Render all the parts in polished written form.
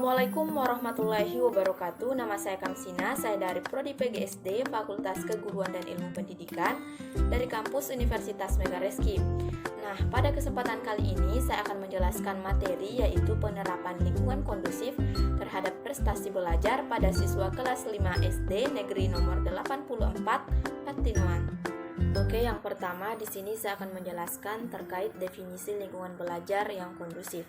Assalamualaikum warahmatullahi wabarakatuh. Nama saya Kamsina, saya dari Prodi PGSD Fakultas Keguruan dan Ilmu Pendidikan dari kampus Universitas Megareskin. Nah, pada kesempatan kali ini saya akan menjelaskan materi yaitu penerapan lingkungan kondusif terhadap prestasi belajar pada siswa kelas 5 SD Negeri nomor 84 Patinoan. Oke, yang pertama di sini saya akan menjelaskan terkait definisi lingkungan belajar yang kondusif.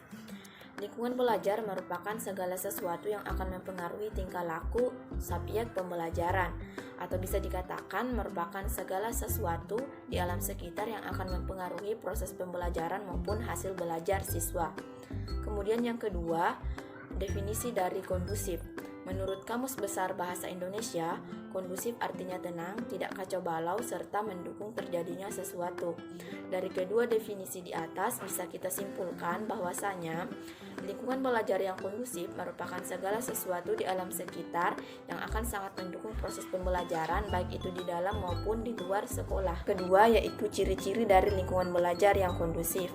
Lingkungan belajar merupakan segala sesuatu yang akan mempengaruhi tingkah laku subjek pembelajaran, atau bisa dikatakan merupakan segala sesuatu di alam sekitar yang akan mempengaruhi proses pembelajaran maupun hasil belajar siswa. Kemudian yang kedua, definisi dari kondusif. Menurut Kamus Besar Bahasa Indonesia, kondusif artinya tenang, tidak kacau balau, serta mendukung terjadinya sesuatu. Dari kedua definisi di atas bisa kita simpulkan bahwasanya lingkungan belajar yang kondusif merupakan segala sesuatu di alam sekitar yang akan sangat mendukung proses pembelajaran baik itu di dalam maupun di luar sekolah. Kedua yaitu ciri-ciri dari lingkungan belajar yang kondusif.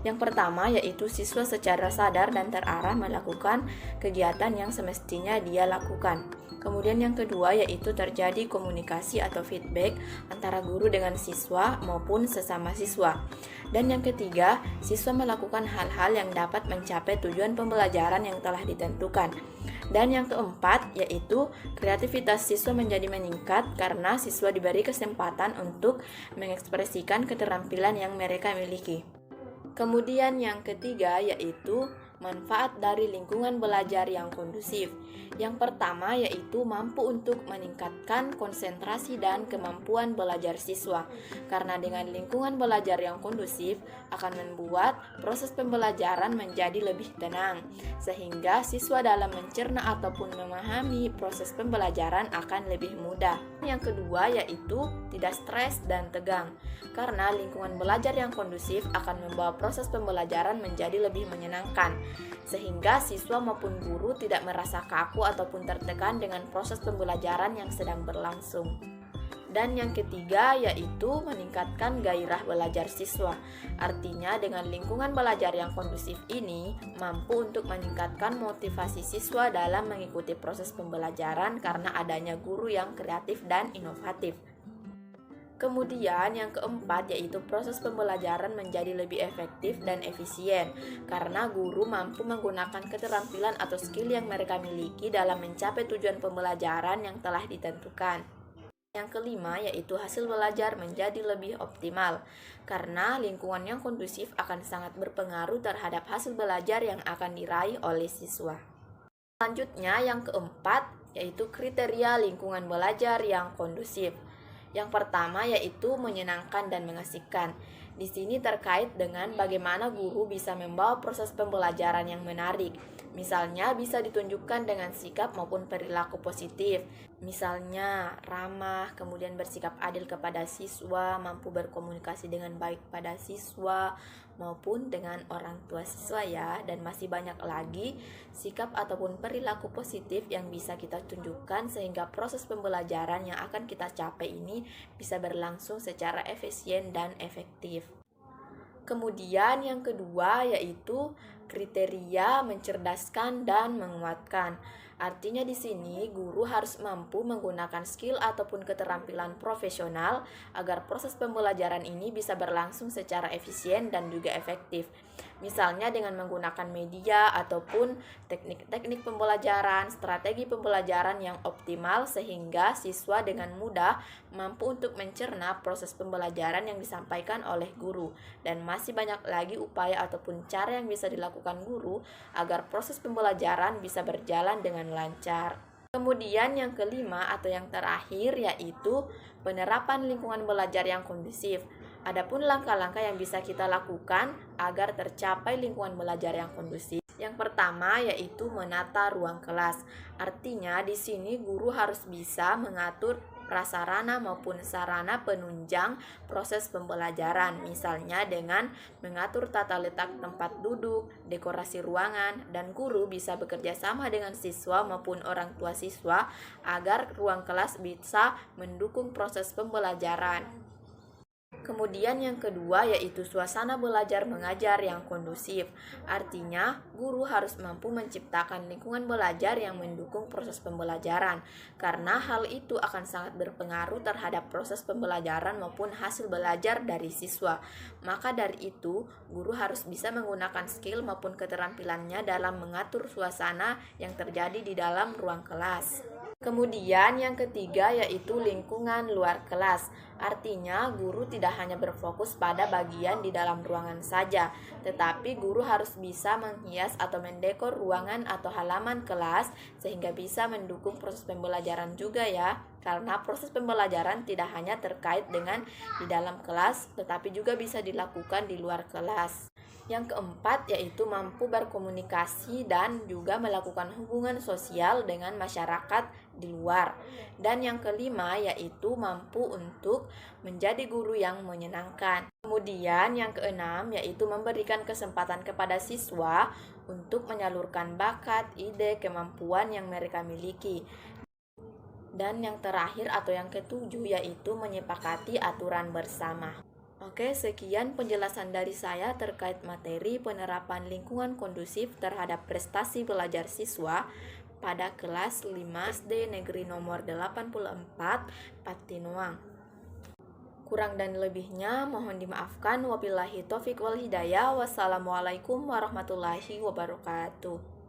Yang pertama yaitu siswa secara sadar dan terarah melakukan kegiatan yang semestinya dia lakukan. Kemudian yang kedua yaitu terjadi komunikasi atau feedback antara guru dengan siswa maupun sesama siswa. Dan yang ketiga, siswa melakukan hal-hal yang dapat mencapai tujuan pembelajaran yang telah ditentukan. Dan yang keempat yaitu kreativitas siswa menjadi meningkat karena siswa diberi kesempatan untuk mengekspresikan keterampilan yang mereka miliki. Kemudian yang ketiga yaitu manfaat dari lingkungan belajar yang kondusif. Yang pertama yaitu mampu untuk meningkatkan konsentrasi dan kemampuan belajar siswa. Karena dengan lingkungan belajar yang kondusif akan membuat proses pembelajaran menjadi lebih tenang, sehingga siswa dalam mencerna ataupun memahami proses pembelajaran akan lebih mudah. Yang kedua yaitu tidak stres dan tegang. Karena lingkungan belajar yang kondusif akan membawa proses pembelajaran menjadi lebih menyenangkan, sehingga siswa maupun guru tidak merasa kaku ataupun tertekan dengan proses pembelajaran yang sedang berlangsung. Dan yang ketiga yaitu meningkatkan gairah belajar siswa. Artinya dengan lingkungan belajar yang kondusif ini mampu untuk meningkatkan motivasi siswa dalam mengikuti proses pembelajaran karena adanya guru yang kreatif dan inovatif. Kemudian yang keempat yaitu proses pembelajaran menjadi lebih efektif dan efisien karena guru mampu menggunakan keterampilan atau skill yang mereka miliki dalam mencapai tujuan pembelajaran yang telah ditentukan. Yang kelima yaitu hasil belajar menjadi lebih optimal karena lingkungan yang kondusif akan sangat berpengaruh terhadap hasil belajar yang akan diraih oleh siswa. Selanjutnya yang keempat yaitu kriteria lingkungan belajar yang kondusif. Yang pertama yaitu menyenangkan dan mengasihkan. Di sini terkait dengan bagaimana guru bisa membawa proses pembelajaran yang menarik. Misalnya bisa ditunjukkan dengan sikap maupun perilaku positif. Misalnya ramah, kemudian bersikap adil kepada siswa, mampu berkomunikasi dengan baik pada siswa maupun dengan orang tua siswa ya. Dan masih banyak lagi sikap ataupun perilaku positif yang bisa kita tunjukkan sehingga proses pembelajaran yang akan kita capai ini bisa berlangsung secara efisien dan efektif. Kemudian yang kedua yaitu kriteria mencerdaskan dan menguatkan. Artinya di sini guru harus mampu menggunakan skill ataupun keterampilan profesional agar proses pembelajaran ini bisa berlangsung secara efisien dan juga efektif. Misalnya dengan menggunakan media ataupun teknik-teknik pembelajaran, strategi pembelajaran yang optimal sehingga siswa dengan mudah mampu untuk mencerna proses pembelajaran yang disampaikan oleh guru. Dan masih banyak lagi upaya ataupun cara yang bisa dilakukan guru agar proses pembelajaran bisa berjalan dengan lancar. Kemudian yang kelima atau yang terakhir yaitu penerapan lingkungan belajar yang kondusif. Adapun langkah-langkah yang bisa kita lakukan agar tercapai lingkungan belajar yang kondusif. Yang pertama yaitu menata ruang kelas. Artinya di sini guru harus bisa mengatur prasarana maupun sarana penunjang proses pembelajaran. Misalnya dengan mengatur tata letak tempat duduk, dekorasi ruangan, dan guru bisa bekerja sama dengan siswa maupun orang tua siswa agar ruang kelas bisa mendukung proses pembelajaran. Kemudian yang kedua yaitu suasana belajar mengajar yang kondusif. Artinya, guru harus mampu menciptakan lingkungan belajar yang mendukung proses pembelajaran, karena hal itu akan sangat berpengaruh terhadap proses pembelajaran maupun hasil belajar dari siswa. Maka dari itu, guru harus bisa menggunakan skill maupun keterampilannya dalam mengatur suasana yang terjadi di dalam ruang kelas. Kemudian yang ketiga yaitu lingkungan luar kelas. Artinya guru tidak hanya berfokus pada bagian di dalam ruangan saja, tetapi guru harus bisa menghias atau mendekor ruangan atau halaman kelas sehingga bisa mendukung proses pembelajaran juga ya. Karena proses pembelajaran tidak hanya terkait dengan di dalam kelas, tetapi juga bisa dilakukan di luar kelas. Yang keempat yaitu mampu berkomunikasi dan juga melakukan hubungan sosial dengan masyarakat di luar. Dan yang kelima yaitu mampu untuk menjadi guru yang menyenangkan. Kemudian yang keenam yaitu memberikan kesempatan kepada siswa untuk menyalurkan bakat, ide, kemampuan yang mereka miliki. Dan yang terakhir atau yang ketujuh yaitu menyepakati aturan bersama. Oke, sekian penjelasan dari saya terkait materi penerapan lingkungan kondusif terhadap prestasi belajar siswa pada kelas 5 SD Negeri nomor 84 Patinoang. Kurang dan lebihnya mohon dimaafkan. Wabillahi taufiq wal hidayah. Wassalamualaikum warahmatullahi wabarakatuh.